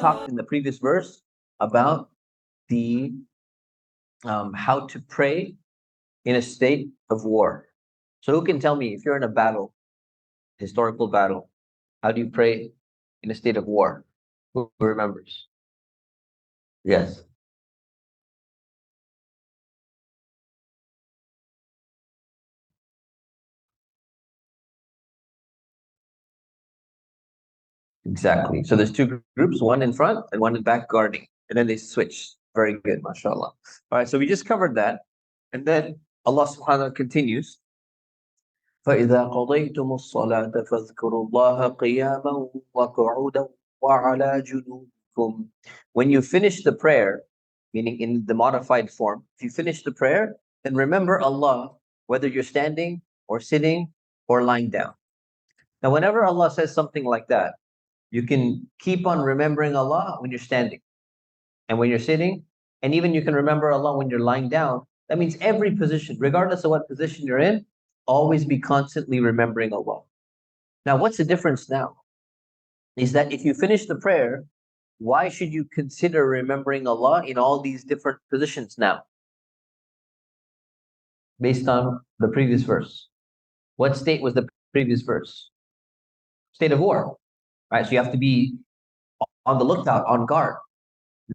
talked in the previous verse about the how to pray in a state of war. So who can tell me, if you're in a battle, historical battle, how do you pray in a state of war? Who remembers? Yes. Exactly. So there's two groups, one in front and one in back guarding. And then they switch. Very good, mashallah. All right, so we just covered that. And then Allah subhanahu wa ta'ala continues. فَإِذَا قَضَيْتُمُ الصَّلَاةَ فَاذْكُرُوا اللَّهَ قِيَامًا وَقُعُودًا وَعَلَى جُنُوبِكُمْ. When you finish the prayer, meaning in the modified form, if you finish the prayer, then remember Allah, whether you're standing or sitting or lying down. Now, whenever Allah says something like that, you can keep on remembering Allah when you're standing and when you're sitting, and even you can remember Allah when you're lying down. That means every position, regardless of what position you're in, always be constantly remembering Allah. Now, what's the difference now? Is that if you finish the prayer, why should you consider remembering Allah in all these different positions now? Based on the previous verse. What state was the previous verse? State of war, right? So you have to be on the lookout, on guard.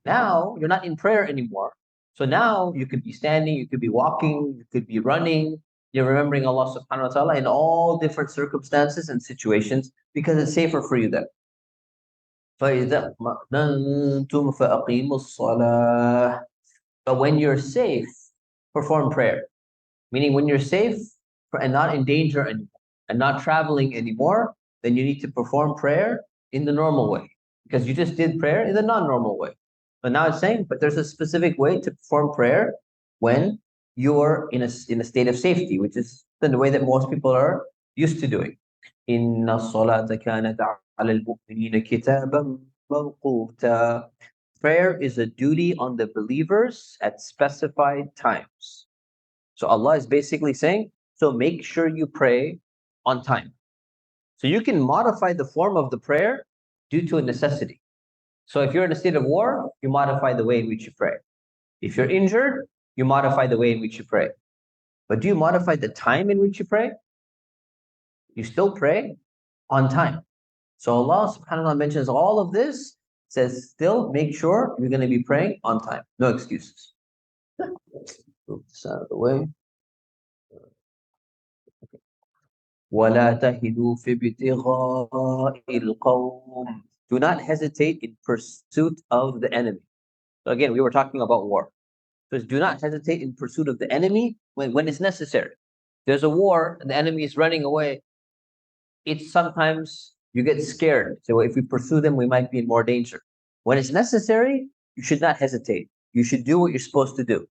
Now you're not in prayer anymore. So now you could be standing, you could be walking, you could be running. You're remembering Allah subhanahu wa ta'ala in all different circumstances and situations because it's safer for you then. فَإِذَا مَأْنَنْتُمْ فَأَقِيمُوا الصَّلَاةِ. But when you're safe, perform prayer. Meaning when you're safe and not in danger anymore and not traveling anymore, then you need to perform prayer in the normal way. Because you just did prayer in the non-normal way. But now it's saying, but there's a specific way to perform prayer when you're in a state of safety, which is the way that most people are used to doing. Inna salata kanat ala al-mu'minina kitaban mawquta. Prayer is a duty on the believers at specified times. So Allah is basically saying, so make sure you pray on time. So you can modify the form of the prayer due to a necessity. So if you're in a state of war, you modify the way in which you pray. If you're injured, you modify the way in which you pray. But do you modify the time in which you pray? You still pray on time. So Allah subhanahu wa ta'ala mentions all of this, says still make sure you're going to be praying on time. No excuses. Move this out of the way. وَلَا تَهِنُوا فِي ابْتِغَاءِ الْقَوْمِ. Do not hesitate in pursuit of the enemy. So again, we were talking about war. So do not hesitate in pursuit of the enemy when it's necessary. There's a war and the enemy is running away. It's sometimes you get scared. So if we pursue them, we might be in more danger. When it's necessary, you should not hesitate. You should do what you're supposed to do.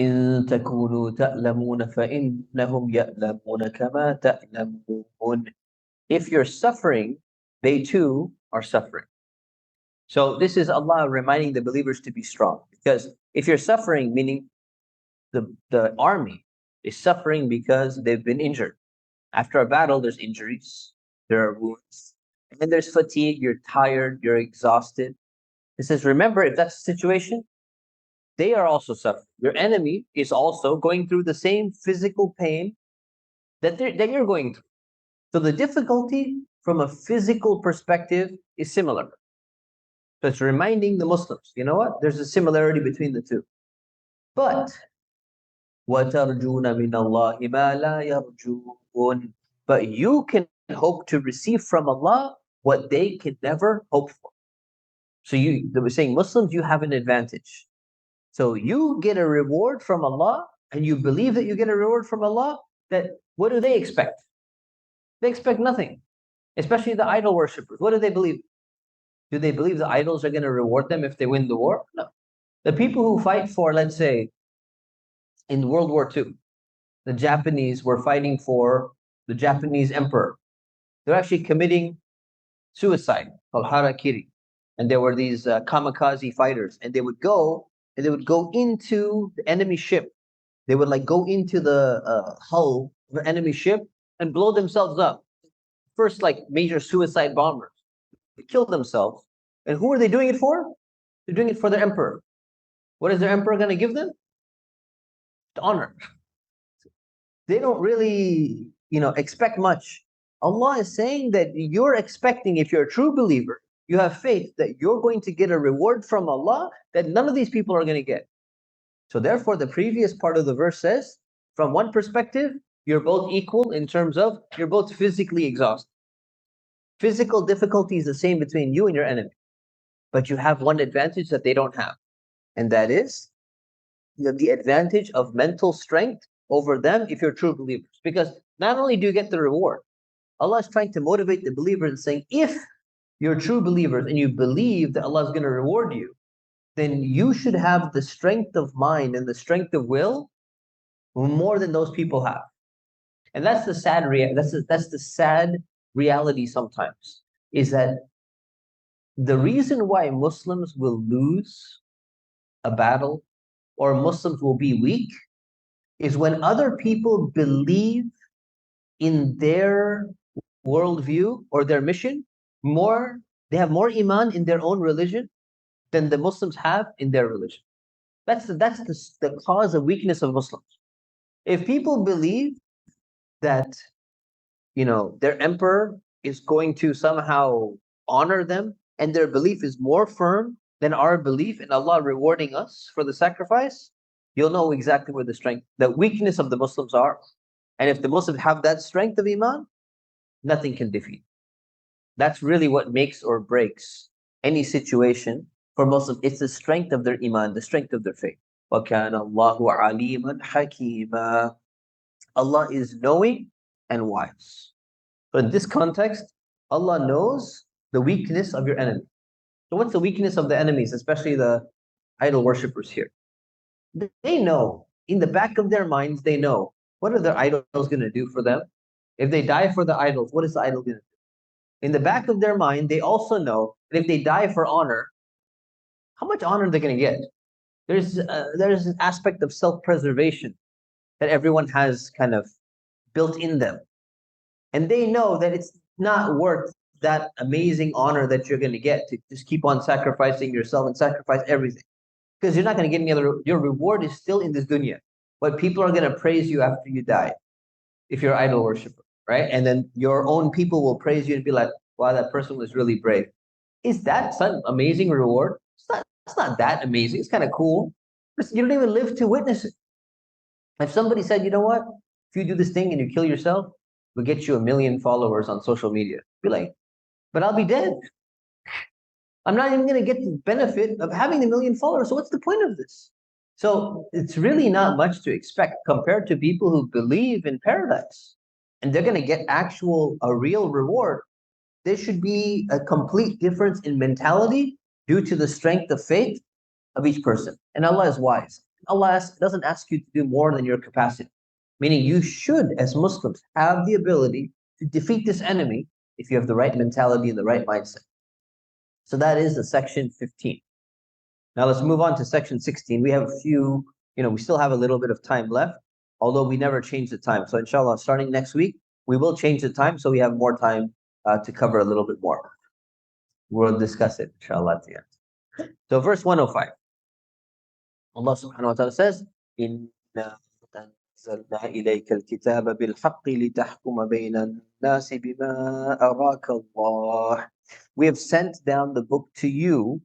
إن تكونوا تألمون فإنهم يألمون كما تألمون. If you're suffering, they too are suffering. So this is Allah reminding the believers to be strong. Because if you're suffering, meaning the army is suffering because they've been injured. After a battle, there's injuries, there are wounds, and then there's fatigue, you're tired, you're exhausted. It says, remember, if that's the situation, they are also suffering. Your enemy is also going through the same physical pain that you're going through. So the difficulty from a physical perspective is similar. So it's reminding the Muslims, you know what? There's a similarity between the two. But وَتَرْجُونَ مِنَ اللَّهِ مَا لَا يَرْجُونَ. But you can hope to receive from Allah what they can never hope for. So they were saying, Muslims, you have an advantage. So you get a reward from Allah, and you believe that you get a reward from Allah, that what do they expect? They expect nothing, especially the idol worshippers. What do they believe? Do they believe the idols are going to reward them if they win the war? No. The people who fight for, let's say, in World War II, the Japanese were fighting for the Japanese emperor. They're actually committing suicide, called harakiri. And there were these kamikaze fighters, and they would go into the enemy ship. They would like go into the hull of an enemy ship and blow themselves up. first like major suicide bombers. They killed themselves. And who are they doing it for? They're doing it for their emperor. What is their emperor going to give them? The honor. They don't really, expect much. Allah is saying that you're expecting, if you're a true believer, you have faith that you're going to get a reward from Allah that none of these people are going to get. So therefore, the previous part of the verse says, from one perspective, you're both equal in terms of you're both physically exhausted. Physical difficulty is the same between you and your enemy. But you have one advantage that they don't have. And that is you have the advantage of mental strength over them if you're true believers. Because not only do you get the reward, Allah is trying to motivate the believers and saying, if you're true believers and you believe that Allah is going to reward you, then you should have the strength of mind and the strength of will more than those people have. And that's the sad that's the sad reality sometimes, is that the reason why Muslims will lose a battle or Muslims will be weak is when other people believe in their worldview or their mission more, they have more iman in their own religion than the Muslims have in their religion. That's the cause of weakness of Muslims. If people believe that their emperor is going to somehow honor them, and their belief is more firm than our belief in Allah rewarding us for the sacrifice, you'll know exactly where the weakness of the Muslims are. And if the Muslims have that strength of iman, nothing can defeat. That's really what makes or breaks any situation for Muslims. It's the strength of their iman, the strength of their faith. وَكَانَ اللَّهُ عَلِيمًا حَكِيمًا. Allah is knowing and wise. So in this context, Allah knows the weakness of your enemy. So what's the weakness of the enemies, especially the idol worshippers here? They know, in the back of their minds, they know, what are their idols going to do for them? If they die for the idols, what is the idol going to do? In the back of their mind, they also know that if they die for honor, how much honor are they going to get? There's an aspect of self-preservation that everyone has kind of built in them. And they know that it's not worth that amazing honor that you're going to get to just keep on sacrificing yourself and sacrifice everything. Because you're not going to get any other, your reward is still in this dunya. But people are going to praise you after you die, if you're an idol worshiper, right? And then your own people will praise you and be like, wow, that person was really brave. Is that some amazing reward? It's not that amazing. It's kind of cool. You don't even live to witness it. If somebody said, you know what? If you do this thing and you kill yourself, we'll get you 1 million followers on social media. Be like, but I'll be dead. I'm not even going to get the benefit of having the 1 million followers. So what's the point of this? So it's really not much to expect compared to people who believe in paradise and they're going to get a real reward. There should be a complete difference in mentality due to the strength of faith of each person. And Allah is wise. Allah doesn't ask you to do more than your capacity. Meaning you should, as Muslims, have the ability to defeat this enemy if you have the right mentality and the right mindset. So that is the section 15. Now let's move on to section 16. We have a few, we still have a little bit of time left, although we never change the time. So inshallah, starting next week, we will change the time so we have more time to cover a little bit more. We'll discuss it, inshallah, at the end. So verse 105. Allah subhanahu wa ta'ala says, إِنَّا أَنزَلْنَا إِلَيْكَ الْكِتَابَ بِالْحَقِّ لِتَحْكُمَ بَيْنَ النَّاسِ بِمَا أَرَاكَ اللَّهُ. We have sent down the book to you,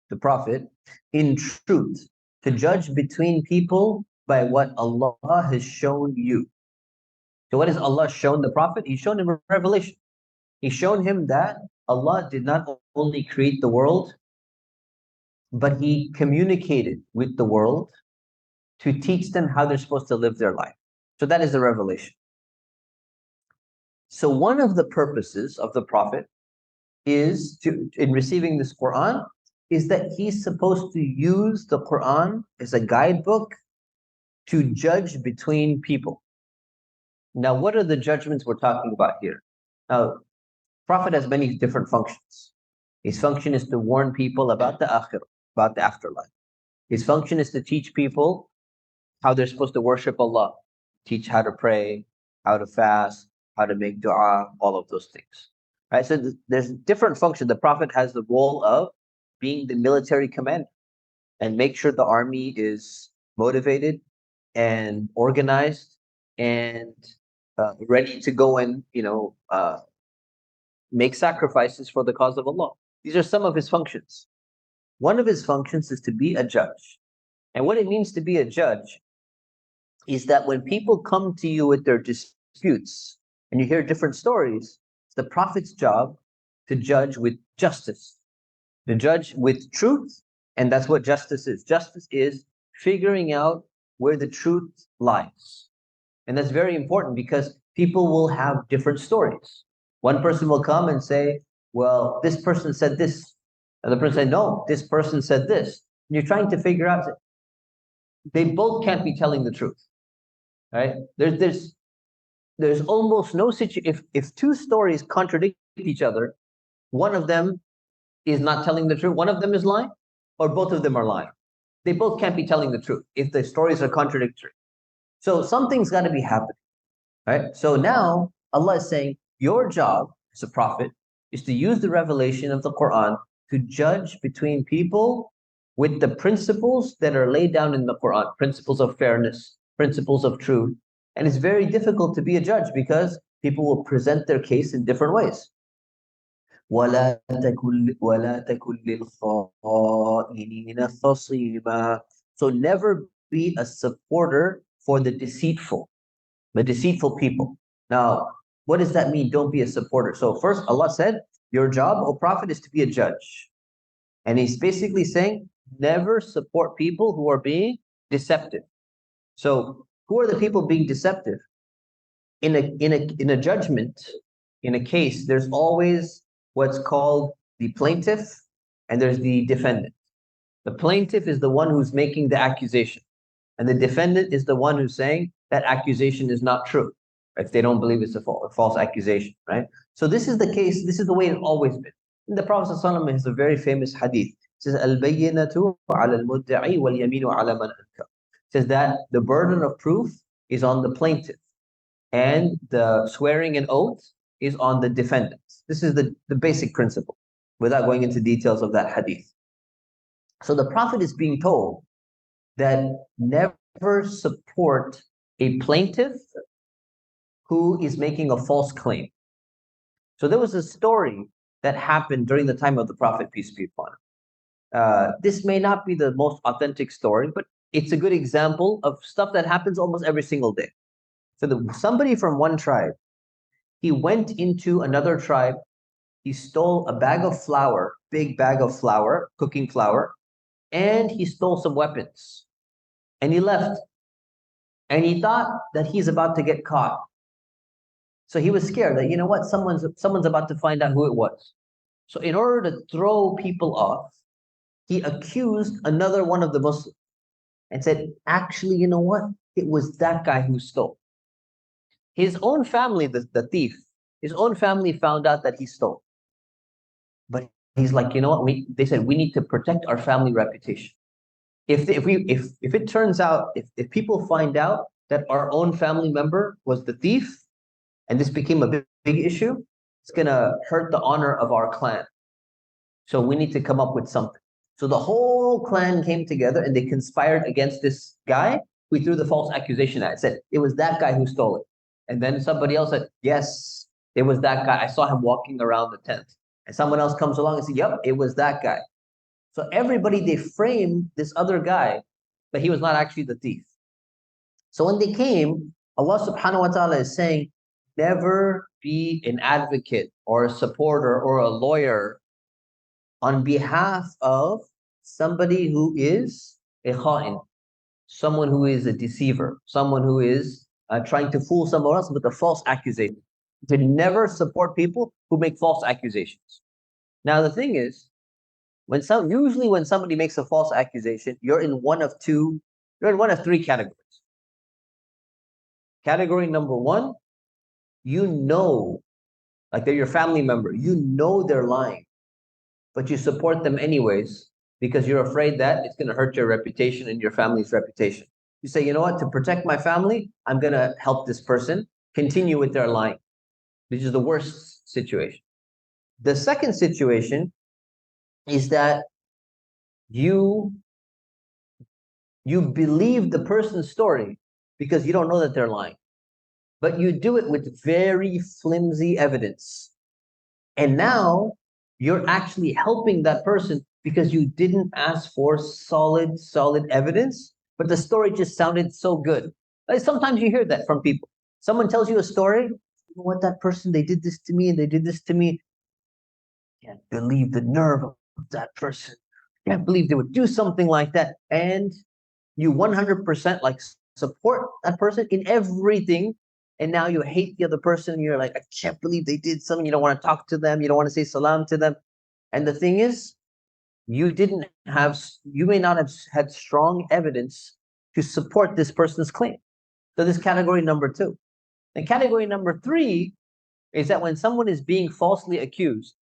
the Prophet, in truth, to judge between people by what Allah has shown you. So what has Allah shown the Prophet? He's shown him a revelation. He's shown him that Allah did not only create the world, but He communicated with the world to teach them how they're supposed to live their life. So that is the revelation. So one of the purposes of the Prophet in receiving this Qur'an, is that he's supposed to use the Qur'an as a guidebook to judge between people. Now, what are the judgments we're talking about here? Now, Prophet has many different functions. His function is to warn people about the akhirah, about the afterlife. His function is to teach people how they're supposed to worship Allah, teach how to pray, how to fast, how to make dua, all of those things. Right? So there's different function. The Prophet has the role of being the military commander and make sure the army is motivated and organized and ready to go and make sacrifices for the cause of Allah. These are some of his functions. One of his functions is to be a judge. And what it means to be a judge is that when people come to you with their disputes and you hear different stories, it's the Prophet's job to judge with justice, to judge with truth, and that's what justice is. Justice is figuring out where the truth lies. And that's very important because people will have different stories. One person will come and say, well, this person said this. Another person said, no, this person said this. And you're trying to figure out, they both can't be telling the truth, right? There's almost no situation. If two stories contradict each other, one of them is not telling the truth, one of them is lying, or both of them are lying. They both can't be telling the truth if the stories are contradictory. So something's got to be happening, right? So now Allah is saying, your job as a prophet is to use the revelation of the Qur'an to judge between people with the principles that are laid down in the Qur'an, principles of fairness, principles of truth. And it's very difficult to be a judge because people will present their case in different ways. وَلَا تَكُنْ لِلْخَائِنِينَ خَصِيمًا. So never be a supporter for the deceitful people. Now, what does that mean? Don't be a supporter. So first, Allah said, your job, O Prophet, is to be a judge. And he's basically saying, never support people who are being deceptive. So who are the people being deceptive? In a judgment, in a case, there's always what's called the plaintiff and there's the defendant. The plaintiff is the one who's making the accusation, and the defendant is the one who's saying that accusation is not true, if they don't believe it's a false accusation, right? So this is the case, this is the way it's always been. And the Prophet ﷺ has a very famous hadith. It says, Al-bayyinatu ala al-mudda'i wal-yaminu ala man ankar. It says that the burden of proof is on the plaintiff, and the swearing an oath is on the defendant. This is the basic principle, without going into details of that hadith. So the Prophet is being told that never support a plaintiff who is making a false claim. So there was a story that happened during the time of the Prophet, peace be upon him. This may not be the most authentic story, but it's a good example of stuff that happens almost every single day. So somebody from one tribe, he went into another tribe, he stole a bag of flour, big bag of flour, cooking flour, and he stole some weapons. And he left. And he thought that he's about to get caught. So he was scared that, you know what, someone's about to find out who it was. So in order to throw people off, he accused another one of the Muslims and said, actually, you know what? It was that guy who stole. His own family, the thief, his own family found out that he stole. But he's like, you know what? They said, we need to protect our family reputation. If it turns out, if people find out that our own family member was the thief, and this became a big issue, it's gonna hurt the honor of our clan. So we need to come up with something. So the whole clan came together and they conspired against this guy. We threw the false accusation at it, said it was that guy who stole it. And then somebody else said, yes, it was that guy. I saw him walking around the tent. And someone else comes along and says, yep, it was that guy. So everybody, they framed this other guy, but he was not actually the thief. So when they came, Allah subhanahu wa ta'ala is saying, never be an advocate or a supporter or a lawyer on behalf of somebody who is a kha'in, someone who is a deceiver, someone who is trying to fool someone else with a false accusation. To never support people who make false accusations. Now the thing is, usually when somebody makes a false accusation, you're in one of three categories. Category number one, you know, like they're your family member, you know they're lying, but you support them anyways because you're afraid that it's going to hurt your reputation and your family's reputation. You say, you know what, to protect my family, I'm going to help this person continue with their lying. This is the worst situation. The second situation is that you believe the person's story because you don't know that they're lying, but you do it with very flimsy evidence. And now you're actually helping that person because you didn't ask for solid evidence, but the story just sounded so good. Like sometimes you hear that from people. Someone tells you a story, you know what, that person, they did this to me and they did this to me. Can't believe the nerve of that person. Can't believe they would do something like that. And you 100% like support that person in everything. And now you hate the other person. You're like, I can't believe they did something. You don't want to talk to them. You don't want to say salam to them. And the thing is, you may not have had strong evidence to support this person's claim. So this is category number 2. And category number 3 is that when someone is being falsely accused,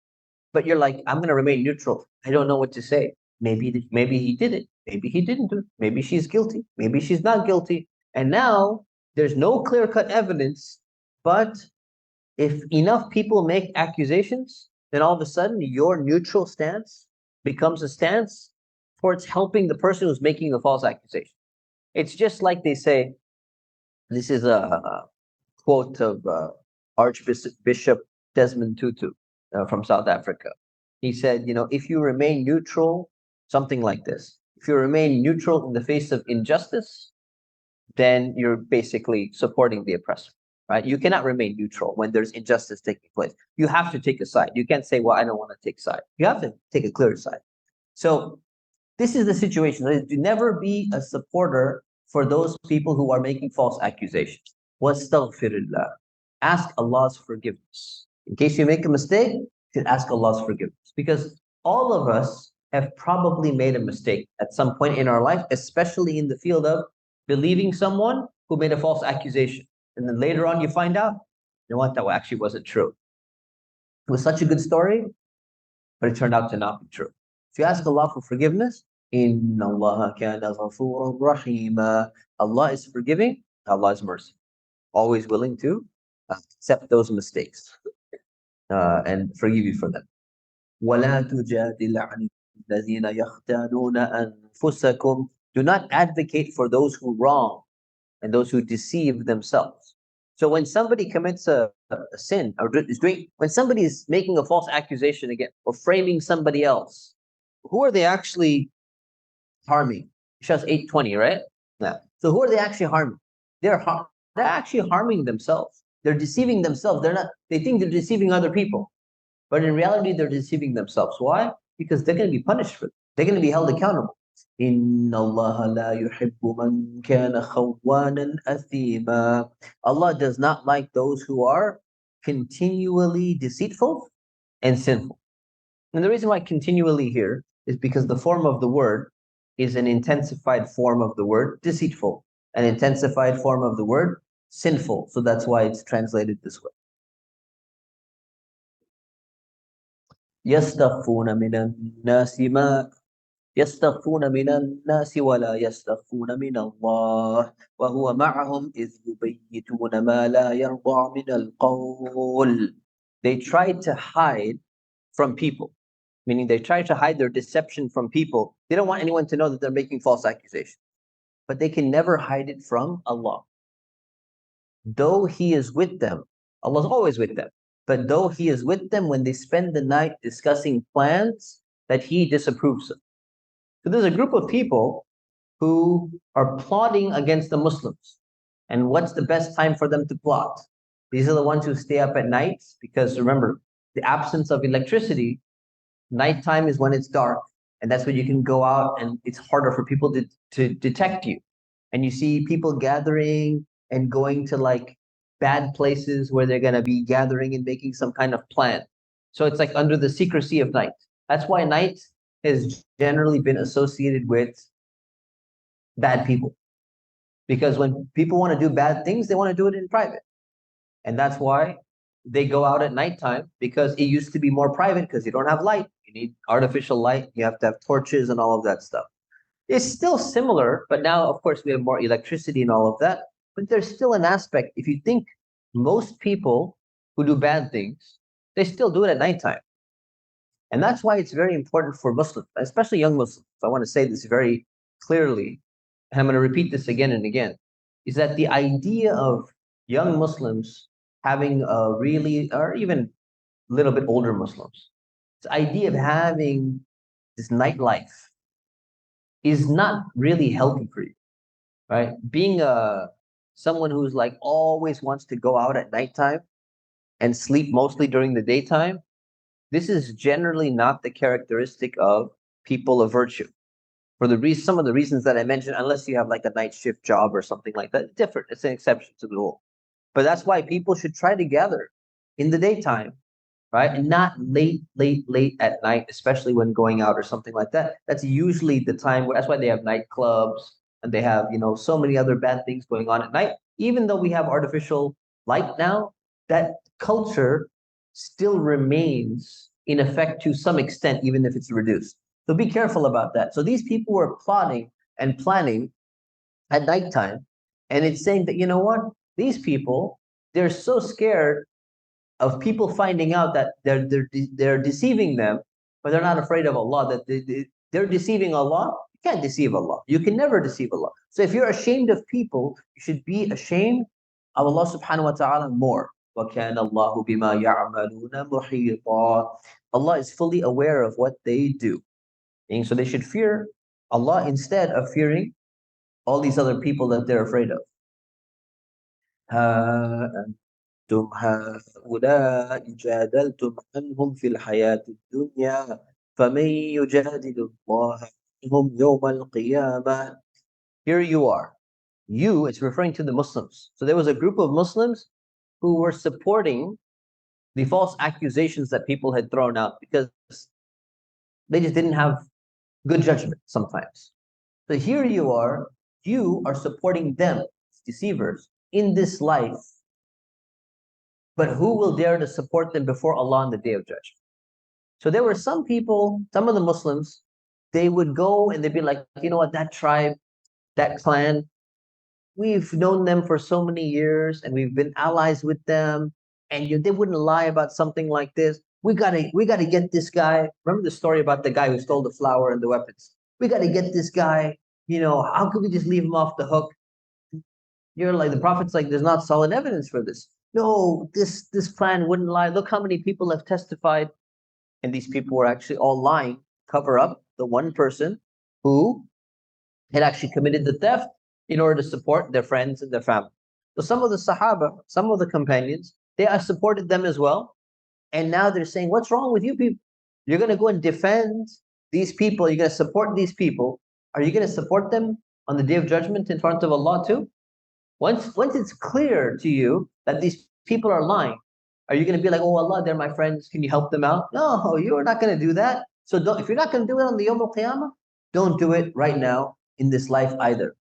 but you're like, I'm going to remain neutral. I don't know what to say. Maybe he did it. Maybe he didn't do it. Maybe she's guilty. Maybe she's not guilty. And now there's no clear-cut evidence, but if enough people make accusations, then all of a sudden your neutral stance becomes a stance towards helping the person who's making the false accusation. It's just like they say, this is a quote of Archbishop Desmond Tutu from South Africa. He said, if you remain neutral, something like this, if you remain neutral in the face of injustice, then you're basically supporting the oppressor, right? You cannot remain neutral when there's injustice taking place. You have to take a side. You can't say, well, I don't want to take a side. You have to take a clear side. So this is the situation. Do never be a supporter for those people who are making false accusations. Wastaghfirillah. Ask Allah's forgiveness. In case you make a mistake, you should ask Allah's forgiveness. Because all of us have probably made a mistake at some point in our life, especially in the field of believing someone who made a false accusation. And then later on you find out, you know what, that actually wasn't true. It was such a good story, but it turned out to not be true. If you ask Allah for forgiveness, Inna Allah kana ghafuran rahima. Allah is forgiving, Allah is merciful, always willing to accept those mistakes and forgive you for them. وَلَا تُجَادِلْ عَنِ الَّذِينَ يَخْتَانُونَ أَنفُسَكُمْ. Do not advocate for those who wrong and those who deceive themselves. So when somebody commits a sin or when somebody is making a false accusation again or framing somebody else, who are they actually harming? Shah's 820, right? Yeah. So who are they actually harming? They're actually harming themselves. They're deceiving themselves. They think they're deceiving other people, but in reality, they're deceiving themselves. Why? Because they're going to be punished for it. They're going to be held accountable. Inna Allah la yuhibbu man kana khawanan athima. Allah does not like those who are continually deceitful and sinful. And the reason why continually here is because the form of the word is an intensified form of the word deceitful, an intensified form of the word sinful. So that's why it's translated this way. يستخفون من الناس ما يستخفون من الناس ولا يستخفون من الله وهو معهم إذ يبيتون ما لا يرضى من القول. They tried to hide from people, meaning they try to hide their deception from people. They don't want anyone to know that they're making false accusations, but they can never hide it from Allah. Though He is with them, Allah is always with them, but though He is with them when they spend the night discussing plans that He disapproves of. So there's a group of people who are plotting against the Muslims. And what's the best time for them to plot? These are the ones who stay up at night, because remember, the absence of electricity, nighttime is when it's dark, and that's when you can go out and it's harder for people to detect you. And you see people gathering and going to like bad places where they're going to be gathering and making some kind of plan. So it's like under the secrecy of night. That's why night has generally been associated with bad people. Because when people want to do bad things, they want to do it in private. And that's why they go out at nighttime, because it used to be more private because you don't have light. You need artificial light. You have to have torches and all of that stuff. It's still similar, but now, of course, we have more electricity and all of that. But there's still an aspect. If you think most people who do bad things, they still do it at nighttime. And that's why it's very important for Muslims, especially young Muslims. I want to say this very clearly, and I'm going to repeat this again and again, is that the idea of young Muslims having a really, or even a little bit older Muslims, this idea of having this nightlife is not really healthy for you, right? Being someone who's like always wants to go out at nighttime and sleep mostly during the daytime, this is generally not the characteristic of people of virtue. For the reason, some of the reasons that I mentioned, unless you have like a night shift job or something like that, it's different. It's an exception to the rule. But that's why people should try to gather in the daytime, right? And not late at night, especially when going out or something like that. That's usually the time where that's why they have nightclubs and they have, so many other bad things going on at night. Even though we have artificial light now, that culture still remains in effect to some extent, even if it's reduced. So be careful about that. So these people were plotting and planning at nighttime, and it's saying that, you know what? These people, they're so scared of people finding out that they're deceiving them, but they're not afraid of Allah, that they're deceiving Allah. You can't deceive Allah. You can never deceive Allah. So if you're ashamed of people, you should be ashamed of Allah subhanahu wa ta'ala more. وَكَانَ اللَّهُ بِمَا يَعْمَلُونَ مُحِيطًا. Allah is fully aware of what they do. And so they should fear Allah instead of fearing all these other people that they're afraid of. أنتم هؤلاء جادلتم عنهم في الحياة الدنيا فمن يجادل الله عنهم يوم القيامة. Here you are. You, it's referring to the Muslims. So there was a group of Muslims who were supporting the false accusations that people had thrown out because they just didn't have good judgment sometimes. So here you are supporting them, deceivers, in this life. But who will dare to support them before Allah on the Day of Judgment? So there were some people, some of the Muslims, they would go and they'd be like, you know what, that tribe, that clan, we've known them for so many years and we've been allies with them, and they wouldn't lie about something like this. We gotta get this guy. Remember the story about the guy who stole the flour and the weapons? We gotta get this guy. How could we just leave him off the hook? You're like, the Prophet's like, there's not solid evidence for this. No, this plan wouldn't lie. Look how many people have testified, and these people were actually all lying, cover up the one person who had actually committed the theft in order to support their friends and their family. So some of the Sahaba, some of the companions, they have supported them as well. And now they're saying, what's wrong with you people? You're going to go and defend these people. You're going to support these people. Are you going to support them on the Day of Judgment in front of Allah too? Once it's clear to you that these people are lying, are you going to be like, oh Allah, they're my friends, can you help them out? No, you are not going to do that. So if you're not going to do it on the Yawm al-Qiyamah, don't do it right now in this life either.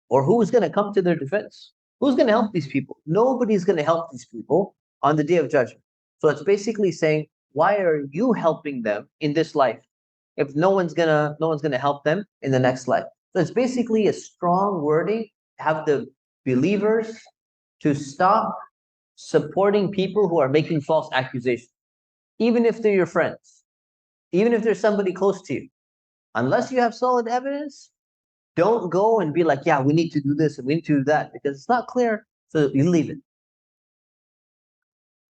Or who's going to come to their defense? Who's going to help these people? Nobody's going to help these people on the Day of Judgment. So it's basically saying, why are you helping them in this life if no one's gonna help them in the next life? So it's basically a strong wording, have the believers to stop supporting people who are making false accusations, even if they're your friends, even if there's somebody close to you. Unless you have solid evidence, don't go and be like, yeah, we need to do this and we need to do that, because it's not clear. So you leave it.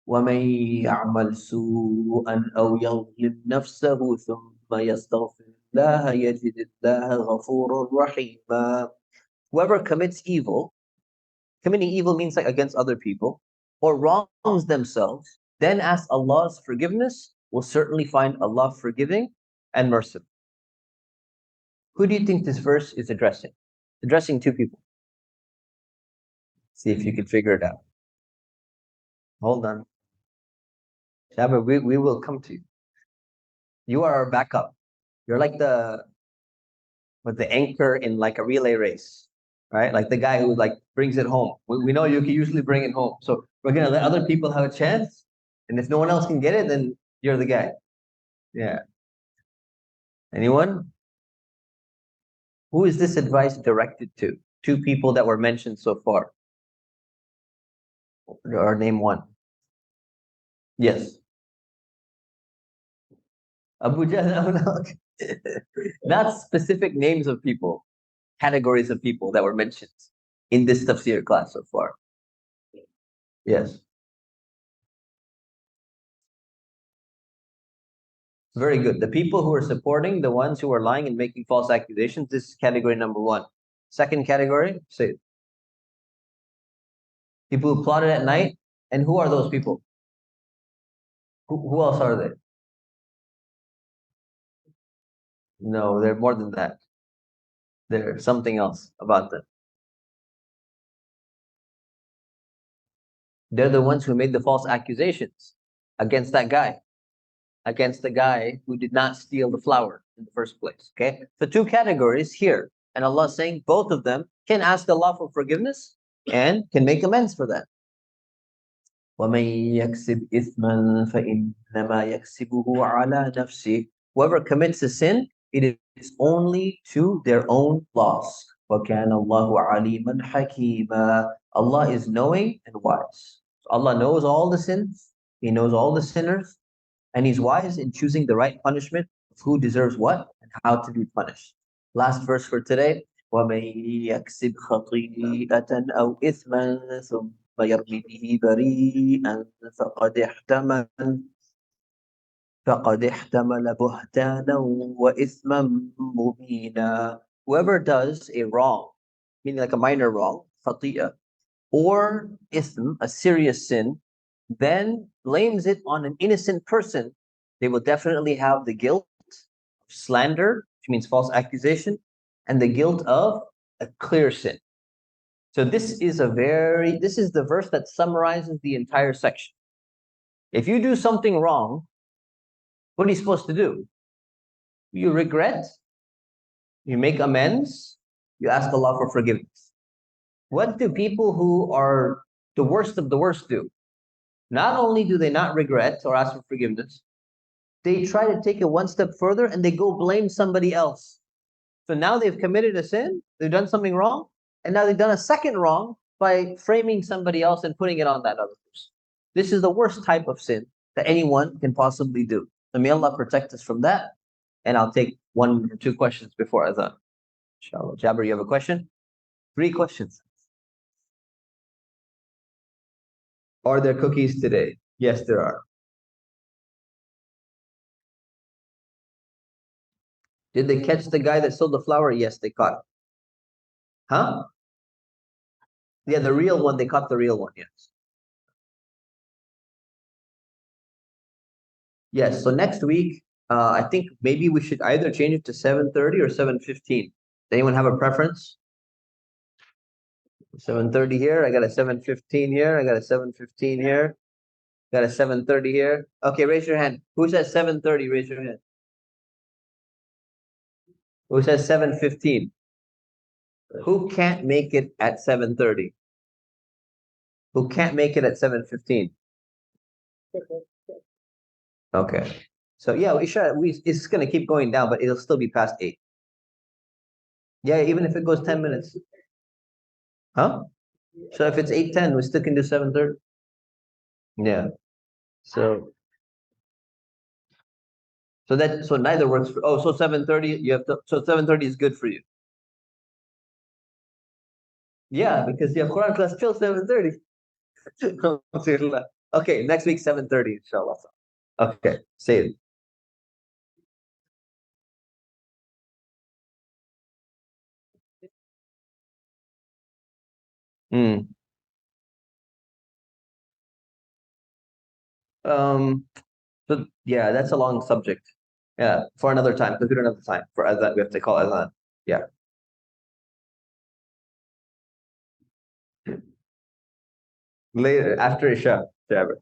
وَمَن يَعْمَلْ سُوءًا أَوْ يَظْلِمْ نَفْسَهُ ثُمَّ يَسْتَغْفِرِ اللَّهَ يَجِدِ اللَّهَ غَفُورًا رَحِيمًا. Whoever commits evil, committing evil means like against other people, or wrongs themselves, then asks Allah's forgiveness, will certainly find Allah forgiving and merciful. Who do you think this verse is addressing? Addressing two people. See if you can figure it out. Hold on. Shabba, we will come to you. You are our backup. You're like the anchor in like a relay race, right? Like the guy who like brings it home. We know you can usually bring it home. So we're gonna let other people have a chance. And if no one else can get it, then you're the guy. Yeah. Anyone? Who is this advice directed to? Two people that were mentioned so far. Or name one. Yes. Abu Jahl. No, not specific names of people, categories of people that were mentioned in this tafsir class so far. Yes. Very good. The people who are supporting the ones who are lying and making false accusations, this is category number one. Second category, say people who plotted at night. And who are those people? Who else are they? No, they're more than that. There's something else about them. They're the ones who made the false accusations against that guy, against the guy who did not steal the flower in the first place. Okay? So two categories here. And Allah is saying both of them can ask Allah for forgiveness and can make amends for that. وَمَن يَكْسِبْ إِثْمًا فَإِنَّمَا يَكْسِبُهُ عَلَى نَفْسِهِ. Whoever commits a sin, it is only to their own loss. وَكَانَ اللَّهُ عَلِيمًا حَكِيمًا. Allah is knowing and wise. So Allah knows all the sins, He knows all the sinners, and He's wise in choosing the right punishment of who deserves what and how to be punished. Last verse for today. وَمَن يَكْسِبْ خَطِيئَةً أَوْ إِثْمًا ثُمَّ يَرْمِ بِهِ بَرِيئًا فقد احتمل بهتانا وإثما مبينا. Whoever does a wrong, meaning like a minor wrong, خطيئة, or ithm, a serious sin, then blames it on an innocent person, they will definitely have the guilt of slander, which means false accusation, and the guilt of a clear sin. So this is the verse that summarizes the entire section. If you do something wrong, what are you supposed to do? You regret, you make amends, you ask Allah for forgiveness. What do people who are the worst of the worst do? Not only do they not regret or ask for forgiveness, they try to take it one step further and they go blame somebody else. So now they've committed a sin, they've done something wrong, and now they've done a second wrong by framing somebody else and putting it on that other person. This is the worst type of sin that anyone can possibly do. So may Allah protect us from that. And I'll take one or two questions before Adhan. Inshallah. Jabir, you have a question? 3 questions. Are there cookies today? Yes, there are. Did they catch the guy that stole the flower? Yes, they caught him. Huh? Yeah, the real one, they caught the real one, yes. Yes, so next week, I think maybe we should either change it to 7:30 or 7:15. Does anyone have a preference? 7:30 here, I got a 7:15 here, I got a 7:15 here, got a 7:30 here. Okay, raise your hand. Who says 7:30? Raise your hand. Who says 7:15? Who can't make it at 7:30? Who can't make it at 7:15? Okay. So yeah, it's gonna keep going down, but it'll still be past 8. Yeah, even if it goes 10 minutes. Huh? So if it's 8:10, we still can do 7:30. Yeah. So so neither works for, so 7:30 you have to, so 7:30 is good for you. Yeah, because you have Quran class till 7:30. Okay, next week 7:30, inshallah. Okay, say it. Mm. Um, so yeah, that's a long subject. Yeah, for another time, because we don't have the time for Adhan. We have to call Adhan. Yeah. Later, after Isha, whatever.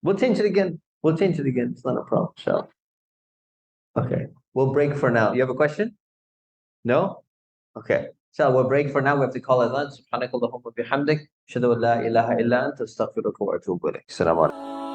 We'll change it again. We'll change it again. It's not a problem. So, okay. We'll break for now. You have a question? No? Okay. So we'll break for now. We have to call Adhan. Subhanakallahumma bihamdik. Ashhadu an la ilaha illa anta astaghfiruka wa atubu ilayk. Assalamu alaikum.